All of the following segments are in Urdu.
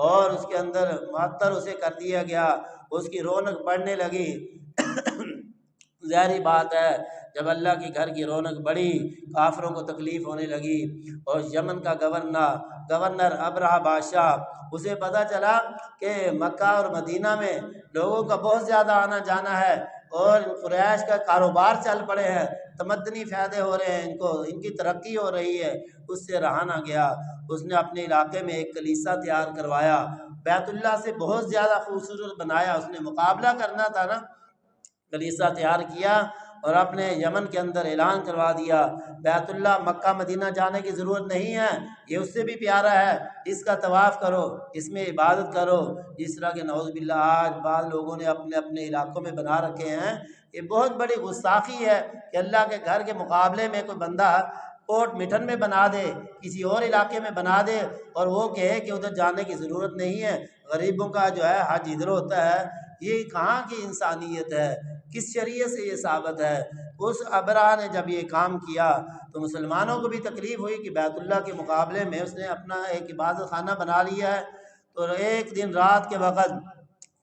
اور اس کے اندر معطر اسے کر دیا گیا، اس کی رونق بڑھنے لگی۔ ظاہری بات ہے جب اللہ کے گھر کی رونق بڑھی، کافروں کو تکلیف ہونے لگی، اور یمن کا گورنر ابرہہ بادشاہ، اسے پتہ چلا کہ مکہ اور مدینہ میں لوگوں کا بہت زیادہ آنا جانا ہے اور قریش کا کاروبار چل پڑے ہیں، تمدنی فائدے ہو رہے ہیں، ان کی ترقی ہو رہی ہے۔ اس سے رہا نہ گیا، اس نے اپنے علاقے میں ایک کلیسا تیار کروایا، بیت اللہ سے بہت زیادہ خوبصورت بنایا، اس نے مقابلہ کرنا تھا نا، کلیسا تیار کیا اور اپنے یمن کے اندر اعلان کروا دیا بیت اللہ مکہ مدینہ جانے کی ضرورت نہیں ہے، یہ اس سے بھی پیارا ہے، اس کا طواف کرو، اس میں عبادت کرو۔ جس طرح کہ نعوذ باللہ آج بعض لوگوں نے اپنے اپنے علاقوں میں بنا رکھے ہیں، یہ بہت بڑی گستاخی ہے کہ اللہ کے گھر کے مقابلے میں کوئی بندہ کوٹ مٹن میں بنا دے، کسی اور علاقے میں بنا دے، اور وہ کہے کہ ادھر جانے کی ضرورت نہیں ہے، غریبوں کا جو ہے حج ادھر ہوتا ہے۔ یہ کہاں کی انسانیت ہے؟ کس شریعت سے یہ ثابت ہے؟ اس ابرہہ نے جب یہ کام کیا تو مسلمانوں کو بھی تکلیف ہوئی کہ بیت اللہ کے مقابلے میں اس نے اپنا ایک عبادت خانہ بنا لیا ہے۔ تو ایک دن رات کے وقت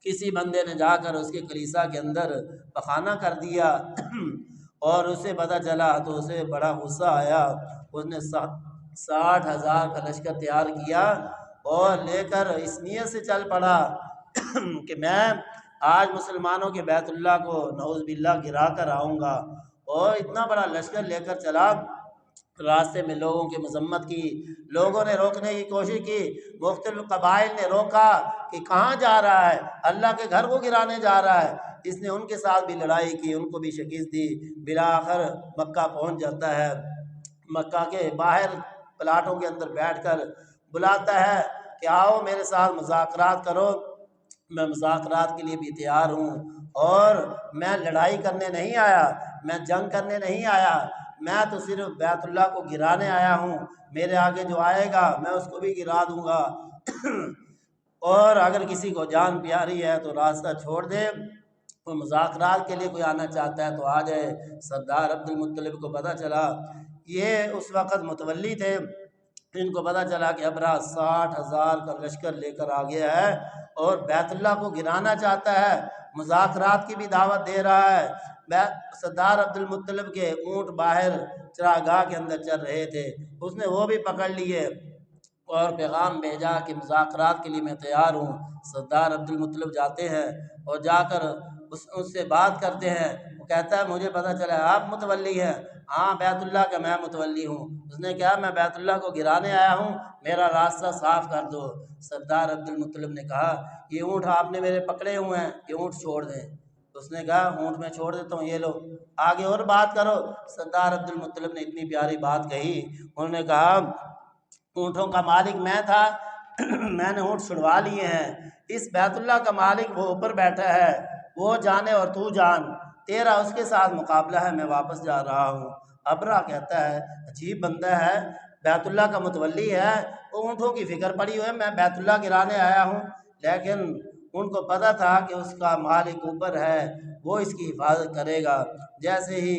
کسی بندے نے جا کر اس کے کلیسا کے اندر پخانہ کر دیا اور اسے پتہ چلا تو اسے بڑا غصہ آیا، اس نے 60,000 کا لشکر تیار کیا اور لے کر اس نیت سے چل پڑا کہ میں آج مسلمانوں کے بیت اللہ کو نعوذ باللہ گرا کر آؤں گا، اور اتنا بڑا لشکر لے کر چلا۔ راستے میں لوگوں کی مذمت کی، لوگوں نے روکنے کی کوشش کی، مختلف قبائل نے روکا کہ کہاں جا رہا ہے، اللہ کے گھر کو گرانے جا رہا ہے۔ اس نے ان کے ساتھ بھی لڑائی کی، ان کو بھی شکست دی، بالآخر مکہ پہنچ جاتا ہے۔ مکہ کے باہر پلاٹوں کے اندر بیٹھ کر بلاتا ہے کہ آؤ میرے ساتھ مذاکرات کرو، میں مذاکرات کے لیے بھی تیار ہوں، اور میں لڑائی کرنے نہیں آیا، میں جنگ کرنے نہیں آیا، میں تو صرف بیت اللہ کو گرانے آیا ہوں، میرے آگے جو آئے گا میں اس کو بھی گرا دوں گا اور اگر کسی کو جان پیاری ہے تو راستہ چھوڑ دے، تو مذاکرات کے لیے کوئی آنا چاہتا ہے تو آ جائے۔ سردار عبد المطلب کو پتہ چلا، یہ اس وقت متولی تھے، ان کو پتہ چلا کہ ابرہہ 60,000 کا لشکر لے کر آ گیا ہے اور بیت اللہ کو گرانا چاہتا ہے، مذاکرات کی بھی دعوت دے رہا ہے۔ سردار عبد المطلب کے اونٹ باہر چراگاہ کے اندر چل رہے تھے، اس نے وہ بھی پکڑ لیے اور پیغام بھیجا کہ مذاکرات کے لیے میں تیار ہوں۔ سردار عبد المطلب جاتے ہیں اور جا کر اس سے بات کرتے ہیں، وہ کہتا ہے مجھے پتہ چلا ہے آپ متولی ہیں، ہاں بیت اللہ کا میں متولی ہوں۔ اس نے کہا میں بیت اللہ کو گرانے آیا ہوں، میرا راستہ صاف کر دو۔ سردار عبد المطلب نے کہا یہ اونٹ آپ نے میرے پکڑے ہوئے ہیں، یہ اونٹ چھوڑ دیں۔ اس نے کہا اونٹ میں چھوڑ دیتا ہوں، یہ لو آگے اور بات کرو۔ سردار عبد المطلب نے اتنی پیاری بات کہی، انہوں نے کہا اونٹوں کا مالک میں تھا، میں نے اونٹ چھڑوا لیے ہیں، اس بیت اللہ کا مالک وہ اوپر بیٹھا ہے، وہ جانے اور تو جان، تیرا اس کے ساتھ مقابلہ ہے، میں واپس جا رہا ہوں۔ ابرہہ کہتا ہے عجیب بندہ ہے، بیت اللہ کا متولی ہے، اونٹوں کی فکر پڑی ہوئے، میں بیت اللہ گرانے آیا ہوں۔ لیکن ان کو پتہ تھا کہ اس کا مالک اوپر ہے، وہ اس کی حفاظت کرے گا۔ جیسے ہی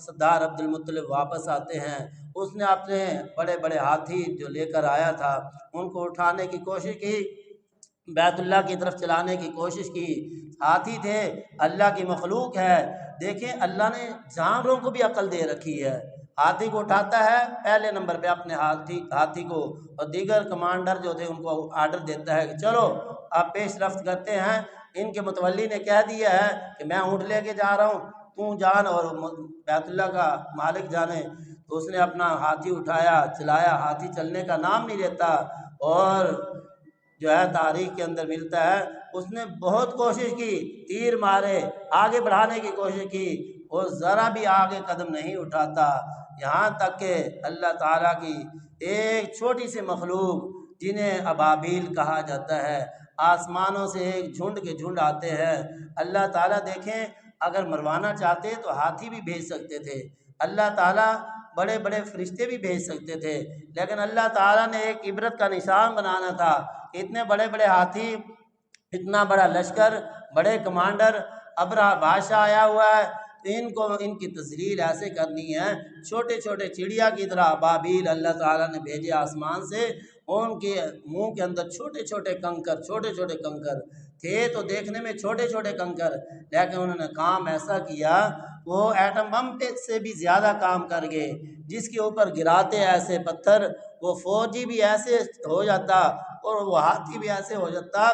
سردار عبد المطلب واپس آتے ہیں، اس نے اپنے بڑے بڑے ہاتھی جو لے کر آیا تھا ان کو اٹھانے کی کوشش کی، بیت اللہ کی طرف چلانے کی کوشش کی۔ ہاتھی تھے، اللہ کی مخلوق ہے، دیکھیں اللہ نے جانوروں کو بھی عقل دے رکھی ہے۔ ہاتھی کو اٹھاتا ہے پہلے نمبر پہ اپنے ہاتھی کو، اور دیگر کمانڈر جو تھے ان کو آرڈر دیتا ہے کہ چلو آپ پیش رفت کرتے ہیں، ان کے متولی نے کہہ دیا ہے کہ میں اونٹ لے کے جا رہا ہوں، تو جان اور بیت اللہ کا مالک جانے۔ تو اس نے اپنا ہاتھی اٹھایا، چلایا، ہاتھی چلنے کا نام نہیں لیتا، اور جو ہے تاریخ کے اندر ملتا ہے اس نے بہت کوشش کی، تیر مارے، آگے بڑھانے کی کوشش کی، اور ذرا بھی آگے قدم نہیں اٹھاتا، یہاں تک کہ اللہ تعالیٰ کی ایک چھوٹی سی مخلوق جنہیں ابابیل کہا جاتا ہے، آسمانوں سے ایک جھنڈ کے جھنڈ آتے ہیں۔ اللہ تعالیٰ دیکھیں اگر مروانا چاہتے تو ہاتھی بھی بھیج سکتے تھے، اللہ تعالیٰ بڑے بڑے فرشتے بھی بھیج سکتے تھے، لیکن اللہ تعالیٰ نے ایک عبرت کا نشان بنانا تھا کہ اتنے بڑے بڑے ہاتھی، اتنا بڑا لشکر، بڑے کمانڈر، ابرہہ بادشاہ آیا ہوا ہے، ان کو ان کی تذلیل ایسے کرنی ہے، چھوٹے چھوٹے چڑیا کی طرح ابابیل اللہ تعالیٰ نے بھیجے آسمان سے، ان کے منہ کے اندر چھوٹے چھوٹے کنکر تھے، تو دیکھنے میں چھوٹے چھوٹے کنکر، لیکن انہوں نے کام ایسا کیا وہ ایٹم بم پہ سے بھی زیادہ کام کر گئے، جس کے اوپر گراتے ایسے پتھر وہ فوجی بھی ایسے ہو جاتا اور وہ ہاتھی بھی ایسے ہو جاتا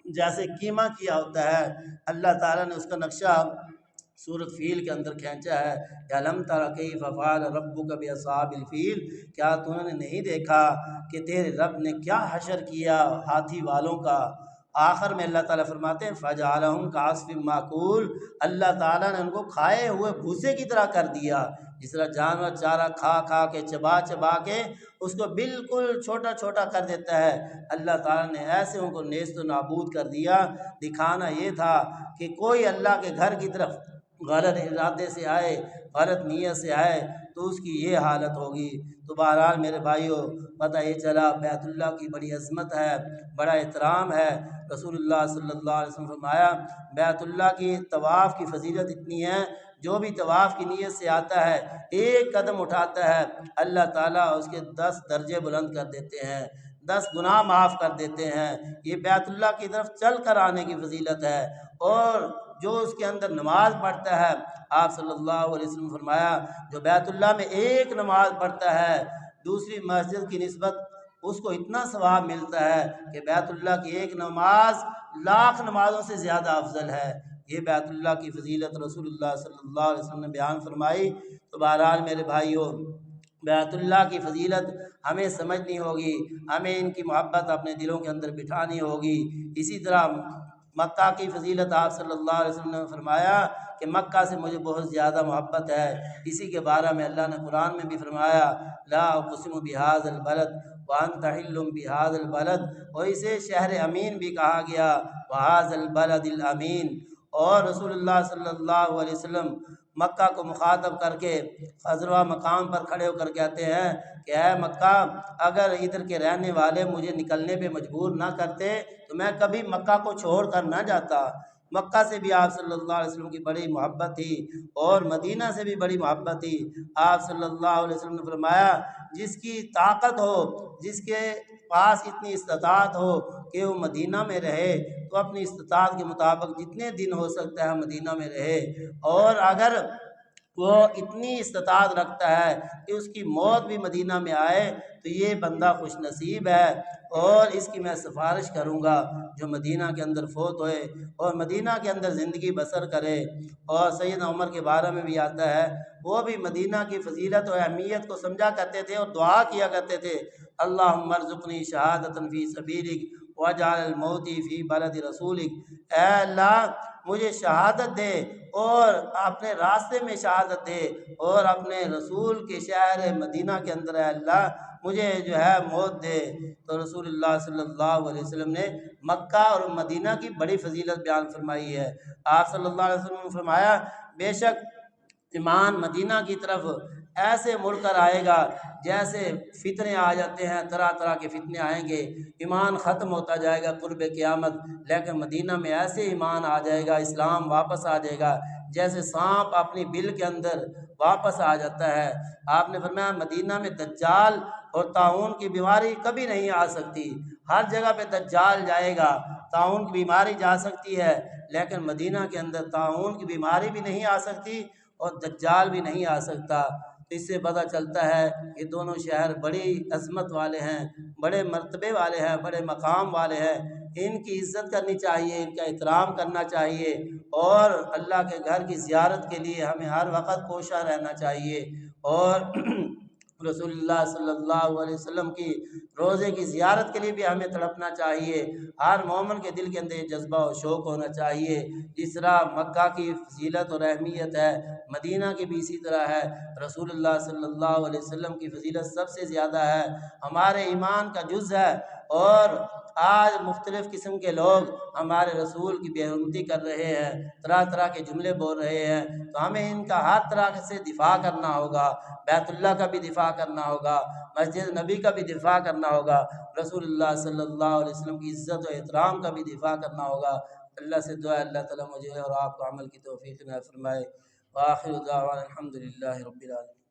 جیسے کیما کیا ہوتا ہے۔ اللہ تعالیٰ نے اس کا نقشہ سورۃ فیل کے اندر کھینچا ہے کہ الم تر کیف فعل ربک باصحاب الفیل، کیا تو نے نہیں دیکھا کہ تیرے رب نے کیا حشر کیا ہاتھی والوں کا۔ آخر میں اللہ تعالیٰ فرماتے ہیں فجعلہم کعصف ماکول، اللہ تعالیٰ نے ان کو کھائے ہوئے بھوسے کی طرح کر دیا، جس طرح جانور چارہ کھا کھا کے چبا چبا کے اس کو بالکل چھوٹا چھوٹا کر دیتا ہے، اللہ تعالیٰ نے ایسے ان کو نیست و نابود کر دیا۔ دکھانا یہ تھا کہ کوئی اللہ کے گھر کی طرف غلط ارادے سے آئے، غلط نیت سے آئے تو اس کی یہ حالت ہوگی۔ تو بہرحال میرے بھائیوں، پتہ یہ چلا بیت اللہ کی بڑی عظمت ہے، بڑا احترام ہے۔ رسول اللہ صلی اللہ علیہ وسلم فرمایا بیت اللہ کی طواف کی فضیلت اتنی ہے، جو بھی طواف کی نیت سے آتا ہے، ایک قدم اٹھاتا ہے، اللہ تعالیٰ اس کے 10 درجے بلند کر دیتے ہیں، 10 گناہ معاف کر دیتے ہیں۔ یہ بیت اللہ کی طرف چل کر آنے کی فضیلت ہے۔ اور جو اس کے اندر نماز پڑھتا ہے، آپ صلی اللہ علیہ وسلم فرمایا جو بیت اللہ میں ایک نماز پڑھتا ہے دوسری مسجد کی نسبت اس کو اتنا ثواب ملتا ہے کہ بیت اللہ کی ایک نماز لاکھ نمازوں سے زیادہ افضل ہے۔ یہ بیت اللہ کی فضیلت رسول اللہ صلی اللہ علیہ وسلم نے بیان فرمائی۔ تو بہرحال میرے بھائیوں، بیت اللہ کی فضیلت ہمیں سمجھنی ہوگی، ہمیں ان کی محبت اپنے دلوں کے اندر بٹھانی ہوگی۔ اسی طرح مکہ کی فضیلت آپ صلی اللہ علیہ وسلم نے فرمایا کہ مکہ سے مجھے بہت زیادہ محبت ہے۔ اسی کے بارے میں اللہ نے قرآن میں بھی فرمایا لا اقسم بہذا البلد وانت حل بہذا البلد، اور اسے شہر امین بھی کہا گیا وہذا البلد الامین۔ اور رسول اللہ صلی اللہ علیہ وسلم مکہ کو مخاطب کر کے خضرہ مقام پر کھڑے ہو کر کہتے ہیں کہ اے مکہ، اگر ادھر کے رہنے والے مجھے نکلنے پہ مجبور نہ کرتے تو میں کبھی مکہ کو چھوڑ کر نہ جاتا۔ مکہ سے بھی آپ صلی اللہ علیہ وسلم کی بڑی محبت تھی اور مدینہ سے بھی بڑی محبت تھی۔ آپ صلی اللہ علیہ وسلم نے فرمایا جس کی طاقت ہو، جس کے پاس اتنی استطاعت ہو کہ وہ مدینہ میں رہے تو اپنی استطاعت کے مطابق جتنے دن ہو سکتا ہے مدینہ میں رہے، اور اگر وہ اتنی استطاعت رکھتا ہے کہ اس کی موت بھی مدینہ میں آئے تو یہ بندہ خوش نصیب ہے، اور اس کی میں سفارش کروں گا جو مدینہ کے اندر فوت ہوئے اور مدینہ کے اندر زندگی بسر کرے۔ اور سیدنا عمر کے بارے میں بھی آتا ہے وہ بھی مدینہ کی فضیلت و اہمیت کو سمجھا کرتے تھے اور دعا کیا کرتے تھے اللہم ارزقنی شہادۃ فی سبیلک واجعل الموت فی بلد رسولک، اے اللہ مجھے شہادت دے اور اپنے راستے میں شہادت دے اور اپنے رسول کے شہر مدینہ کے اندر اے اللہ مجھے جو ہے موت دے۔ تو رسول اللہ صلی اللہ علیہ وسلم نے مکہ اور مدینہ کی بڑی فضیلت بیان فرمائی ہے۔ آپ صلی اللہ علیہ وسلم نے فرمایا بے شک ایمان مدینہ کی طرف ایسے مڑ کر آئے گا جیسے فتنے آ جاتے ہیں، طرح طرح کے فتنے آئیں گے، ایمان ختم ہوتا جائے گا قرب قیامت، لیکن مدینہ میں ایسے ایمان آ جائے گا، اسلام واپس آ جائے گا جیسے سانپ اپنی بل کے اندر واپس آ جاتا ہے۔ آپ نے فرمایا مدینہ میں دجال اور طاعون کی بیماری کبھی نہیں آ سکتی، ہر جگہ پہ دجال جائے گا، طاعون کی بیماری جا سکتی ہے لیکن مدینہ کے اندر طاعون کی بیماری بھی نہیں آ سکتی اور دجال بھی نہیں آ سکتا۔ اس سے پتہ چلتا ہے کہ دونوں شہر بڑی عظمت والے ہیں، بڑے مرتبے والے ہیں، بڑے مقام والے ہیں، ان کی عزت کرنی چاہیے، ان کا احترام کرنا چاہیے، اور اللہ کے گھر کی زیارت کے لیے ہمیں ہر وقت کوشاں رہنا چاہیے، اور رسول اللہ صلی اللہ علیہ وسلم کی روزے کی زیارت کے لیے بھی ہمیں تڑپنا چاہیے۔ ہر مومن کے دل کے اندر یہ جذبہ و شوق ہونا چاہیے۔ جس طرح مکہ کی فضیلت اور اہمیت ہے، مدینہ کی بھی اسی طرح ہے۔ رسول اللہ صلی اللہ علیہ وسلم کی فضیلت سب سے زیادہ ہے، ہمارے ایمان کا جز ہے، اور آج مختلف قسم کے لوگ ہمارے رسول کی بے حرمتی کر رہے ہیں، طرح طرح کے جملے بول رہے ہیں، تو ہمیں ان کا ہر طرح سے دفاع کرنا ہوگا، بیت اللہ کا بھی دفاع کرنا ہوگا، مسجد نبی کا بھی دفاع کرنا ہوگا، رسول اللہ صلی اللہ علیہ وسلم کی عزت و احترام کا بھی دفاع کرنا ہوگا۔ اللہ سے دعا اللہ تعالیٰ مجھے اور آپ کو عمل کی توفیق عنایت فرمائے۔ وآخر دعوانا الحمد للہ رب العالمین۔